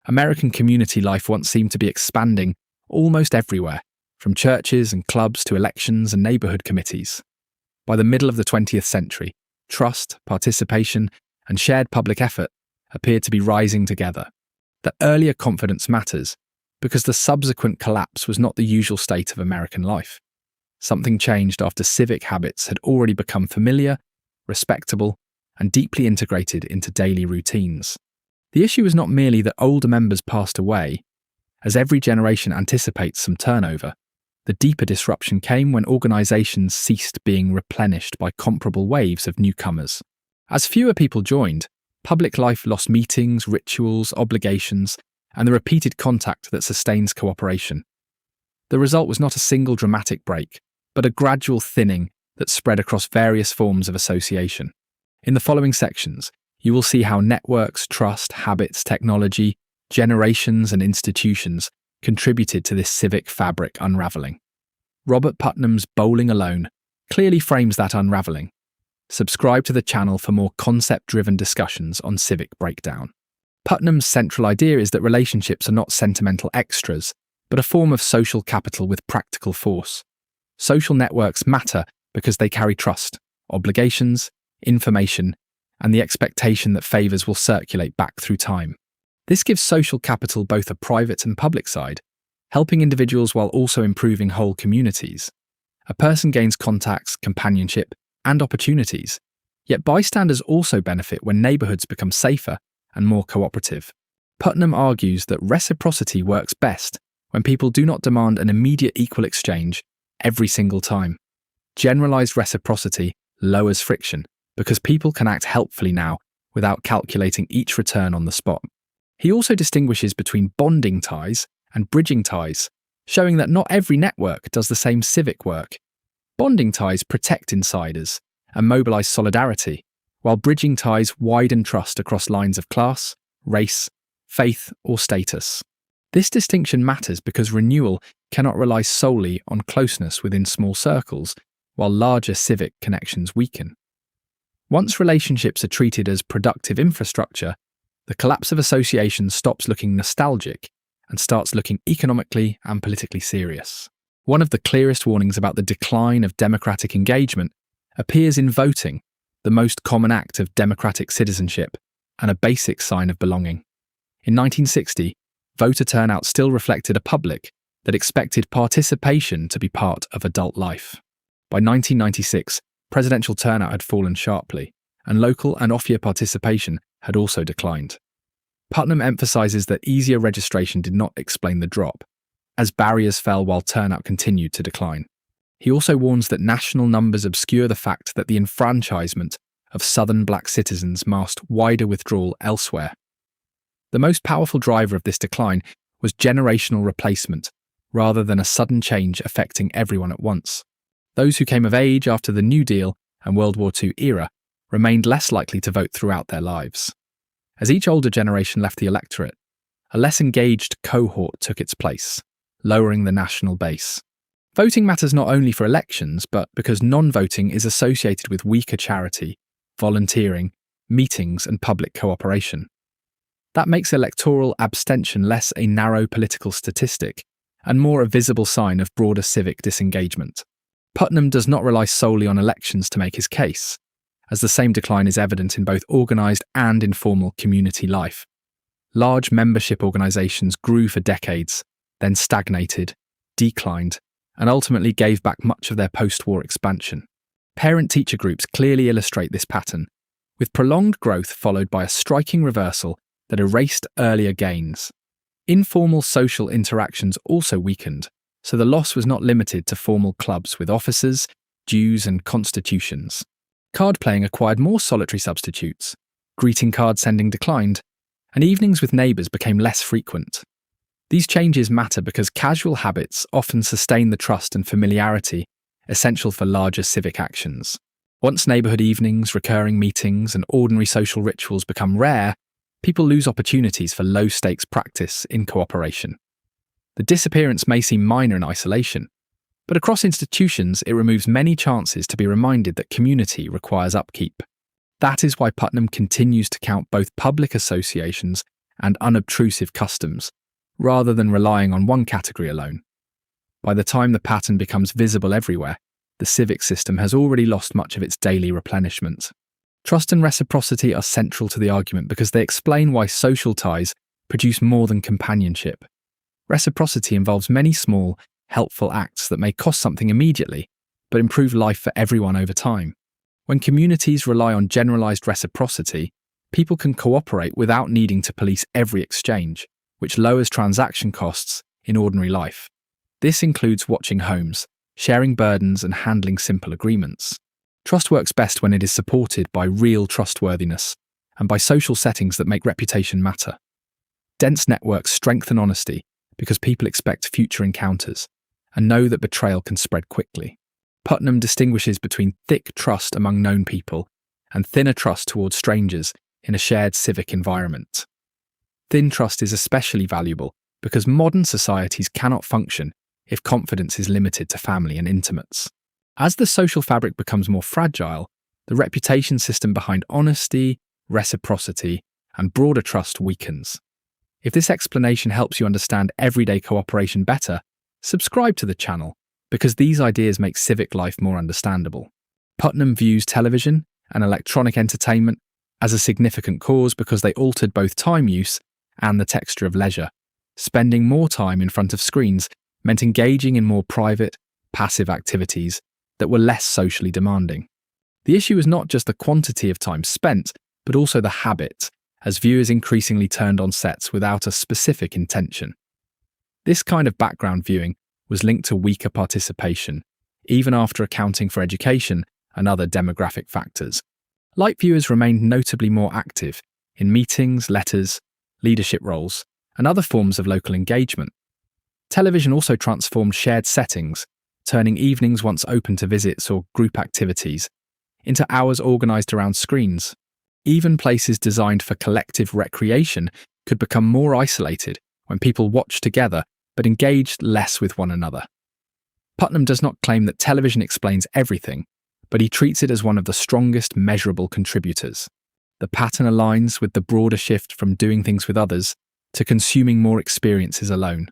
American community life once seemed to be expanding almost everywhere, from churches and clubs to elections and neighborhood committees. By the middle of the 20th century, trust, participation, and shared public effort appeared to be rising together. The earlier confidence matters because the subsequent collapse was not the usual state of American life. Something changed after civic habits had already become familiar, respectable, and deeply integrated into daily routines. The issue was not merely that older members passed away. As every generation anticipates some turnover, the deeper disruption came when organizations ceased being replenished by comparable waves of newcomers. As fewer people joined, public life lost meetings, rituals, obligations, and the repeated contact that sustains cooperation. The result was not a single dramatic break, but a gradual thinning that spread across various forms of association. In the following sections, you will see how networks, trust, habits, technology, generations, and institutions contributed to this civic fabric unraveling. Robert Putnam's Bowling Alone clearly frames that unraveling. Subscribe to the channel for more concept-driven discussions on civic breakdown. Putnam's central idea is that relationships are not sentimental extras, but a form of social capital with practical force. Social networks matter because they carry trust, obligations, information, and the expectation that favours will circulate back through time. This gives social capital both a private and public side, helping individuals while also improving whole communities. A person gains contacts, companionship, and opportunities, yet bystanders also benefit when neighbourhoods become safer and more cooperative. Putnam argues that reciprocity works best when people do not demand an immediate equal exchange every single time. Generalised reciprocity lowers friction because people can act helpfully now without calculating each return on the spot. He also distinguishes between bonding ties and bridging ties, showing that not every network does the same civic work. Bonding ties protect insiders and mobilise solidarity, while bridging ties widen trust across lines of class, race, faith, or status. This distinction matters because renewal cannot rely solely on closeness within small circles, while larger civic connections weaken. Once relationships are treated as productive infrastructure, the collapse of associations stops looking nostalgic and starts looking economically and politically serious. One of the clearest warnings about the decline of democratic engagement appears in voting, the most common act of democratic citizenship and a basic sign of belonging. In 1960, voter turnout still reflected a public that expected participation to be part of adult life. By 1996, presidential turnout had fallen sharply, and local and off-year participation had also declined. Putnam emphasises that easier registration did not explain the drop, as barriers fell while turnout continued to decline. He also warns that national numbers obscure the fact that the enfranchisement of Southern black citizens masked wider withdrawal elsewhere. The most powerful driver of this decline was generational replacement, rather than a sudden change affecting everyone at once. Those who came of age after the New Deal and World War II era remained less likely to vote throughout their lives. As each older generation left the electorate, a less engaged cohort took its place, lowering the national base. Voting matters not only for elections, but because non-voting is associated with weaker charity, volunteering, meetings, and public cooperation. That makes electoral abstention less a narrow political statistic and more a visible sign of broader civic disengagement. Putnam does not rely solely on elections to make his case, as the same decline is evident in both organised and informal community life. Large membership organisations grew for decades, then stagnated, declined, and ultimately gave back much of their post-war expansion. Parent-teacher groups clearly illustrate this pattern, with prolonged growth followed by a striking reversal that erased earlier gains. Informal social interactions also weakened, so the loss was not limited to formal clubs with officers, dues, and constitutions. Card playing acquired more solitary substitutes, greeting card sending declined, and evenings with neighbours became less frequent. These changes matter because casual habits often sustain the trust and familiarity essential for larger civic actions. Once neighbourhood evenings, recurring meetings, and ordinary social rituals become rare, people lose opportunities for low-stakes practice in cooperation. The disappearance may seem minor in isolation, but across institutions it removes many chances to be reminded that community requires upkeep. That is why Putnam continues to count both public associations and unobtrusive customs, rather than relying on one category alone. By the time the pattern becomes visible everywhere, the civic system has already lost much of its daily replenishment. Trust and reciprocity are central to the argument because they explain why social ties produce more than companionship. Reciprocity involves many small, helpful acts that may cost something immediately, but improve life for everyone over time. When communities rely on generalized reciprocity, people can cooperate without needing to police every exchange, which lowers transaction costs in ordinary life. This includes watching homes, sharing burdens, and handling simple agreements. Trust works best when it is supported by real trustworthiness and by social settings that make reputation matter. Dense networks strengthen honesty because people expect future encounters and know that betrayal can spread quickly. Putnam distinguishes between thick trust among known people and thinner trust towards strangers in a shared civic environment. Thin trust is especially valuable because modern societies cannot function if confidence is limited to family and intimates. As the social fabric becomes more fragile, the reputation system behind honesty, reciprocity, and broader trust weakens. If this explanation helps you understand everyday cooperation better, subscribe to the channel because these ideas make civic life more understandable. Putnam views television and electronic entertainment as a significant cause because they altered both time use and the texture of leisure. Spending more time in front of screens meant engaging in more private, passive activities that were less socially demanding. The issue is not just the quantity of time spent, but also the habit, as viewers increasingly turned on sets without a specific intention. This kind of background viewing was linked to weaker participation, even after accounting for education and other demographic factors. Light viewers remained notably more active in meetings, letters, leadership roles, and other forms of local engagement. Television also transformed shared settings, turning evenings once open to visits or group activities into hours organised around screens. Even places designed for collective recreation could become more isolated when people watched together but engaged less with one another. Putnam does not claim that television explains everything, but he treats it as one of the strongest measurable contributors. The pattern aligns with the broader shift from doing things with others to consuming more experiences alone.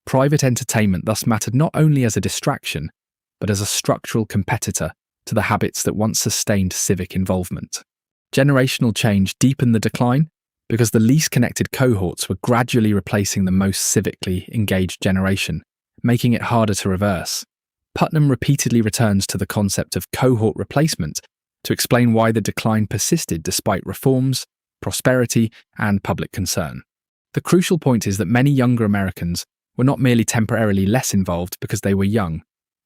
Private entertainment thus mattered not only as a distraction, but as a structural competitor to the habits that once sustained civic involvement. Generational change deepened the decline because the least connected cohorts were gradually replacing the most civically engaged generation, making it harder to reverse. Putnam repeatedly returns to the concept of cohort replacement to explain why the decline persisted despite reforms, prosperity, and public concern. The crucial point is that many younger Americans were not merely temporarily less involved because they were young.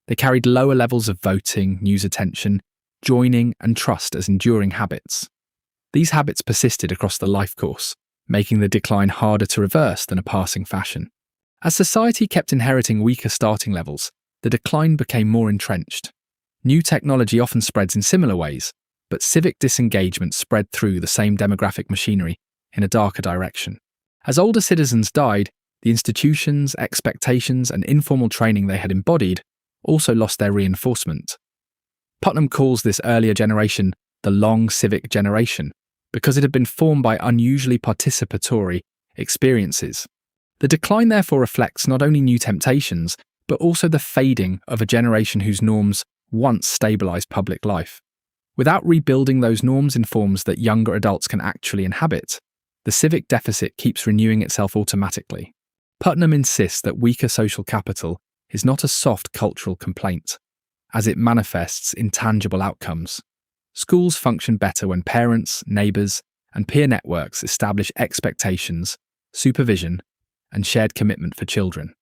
They carried lower levels of voting, news attention, joining, and trust as enduring habits. These habits persisted across the life course, making the decline harder to reverse than a passing fashion. As society kept inheriting weaker starting levels, the decline became more entrenched. New technology often spreads in similar ways, but civic disengagement spread through the same demographic machinery in a darker direction. As older citizens died, the institutions, expectations, and informal training they had embodied also lost their reinforcement. Putnam calls this earlier generation the long civic generation because it had been formed by unusually participatory experiences. The decline therefore reflects not only new temptations, but also the fading of a generation whose norms once stabilized public life. Without rebuilding those norms in forms that younger adults can actually inhabit, the civic deficit keeps renewing itself automatically. Putnam insists that weaker social capital is not a soft cultural complaint, as it manifests in tangible outcomes. Schools function better when parents, neighbours, and peer networks establish expectations, supervision, and shared commitment for children.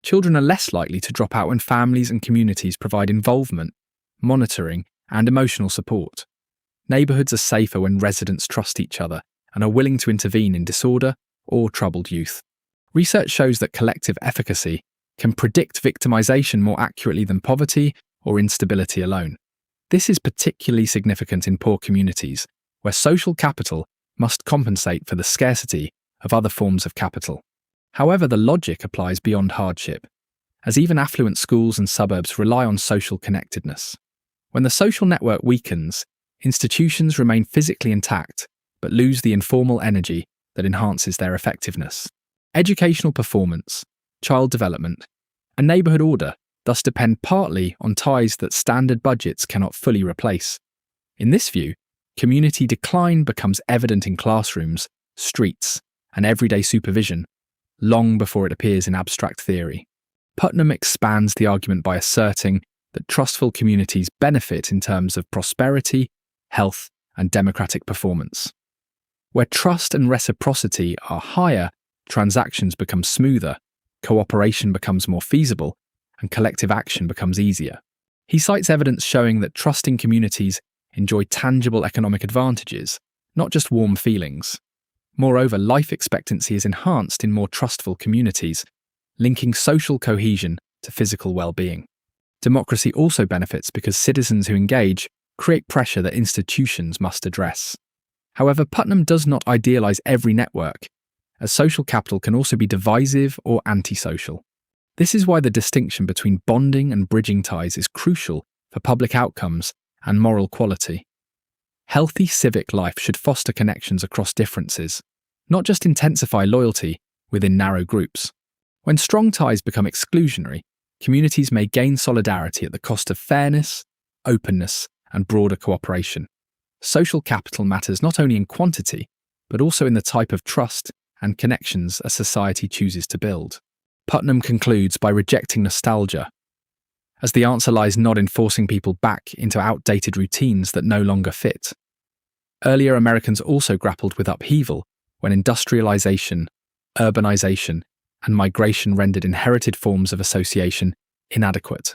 Children are less likely to drop out when families and communities provide involvement, monitoring, and emotional support. Neighbourhoods are safer when residents trust each other and are willing to intervene in disorder or troubled youth. Research shows that collective efficacy can predict victimization more accurately than poverty or instability alone. This is particularly significant in poor communities, where social capital must compensate for the scarcity of other forms of capital. However, the logic applies beyond hardship, as even affluent schools and suburbs rely on social connectedness. When the social network weakens, institutions remain physically intact, but lose the informal energy that enhances their effectiveness. Educational performance, child development, and neighbourhood order thus depend partly on ties that standard budgets cannot fully replace. In this view, community decline becomes evident in classrooms, streets, and everyday supervision, long before it appears in abstract theory. Putnam expands the argument by asserting that trustful communities benefit in terms of prosperity, health, and democratic performance. Where trust and reciprocity are higher, transactions become smoother, cooperation becomes more feasible, and collective action becomes easier. He cites evidence showing that trusting communities enjoy tangible economic advantages, not just warm feelings. Moreover, life expectancy is enhanced in more trustful communities, linking social cohesion to physical well-being. Democracy also benefits because citizens who engage create pressure that institutions must address. However, Putnam does not idealize every network, as social capital can also be divisive or antisocial. This is why the distinction between bonding and bridging ties is crucial for public outcomes and moral quality. Healthy civic life should foster connections across differences, not just intensify loyalty within narrow groups. When strong ties become exclusionary, communities may gain solidarity at the cost of fairness, openness, and broader cooperation. Social capital matters not only in quantity, but also in the type of trust and connections a society chooses to build. Putnam concludes by rejecting nostalgia, as the answer lies not in forcing people back into outdated routines that no longer fit. Earlier Americans also grappled with upheaval when industrialization, urbanization, and migration rendered inherited forms of association inadequate.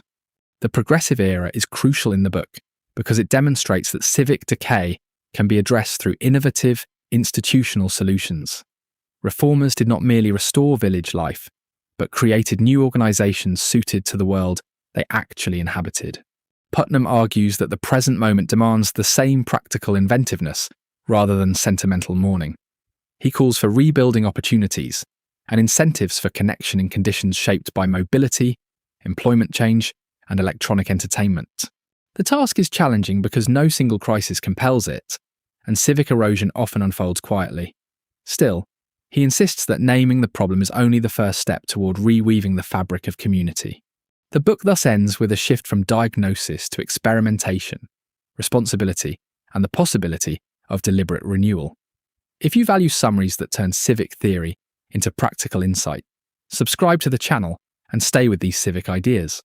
The progressive era is crucial in the book because it demonstrates that civic decay can be addressed through innovative, institutional solutions. Reformers did not merely restore village life, but created new organizations suited to the world they actually inhabited. Putnam argues that the present moment demands the same practical inventiveness rather than sentimental mourning. He calls for rebuilding opportunities and incentives for connection in conditions shaped by mobility, employment change, and electronic entertainment. The task is challenging because no single crisis compels it, and civic erosion often unfolds quietly. Still, he insists that naming the problem is only the first step toward reweaving the fabric of community. The book thus ends with a shift from diagnosis to experimentation, responsibility, and the possibility of deliberate renewal. If you value summaries that turn civic theory into practical insight, subscribe to the channel and stay with these civic ideas.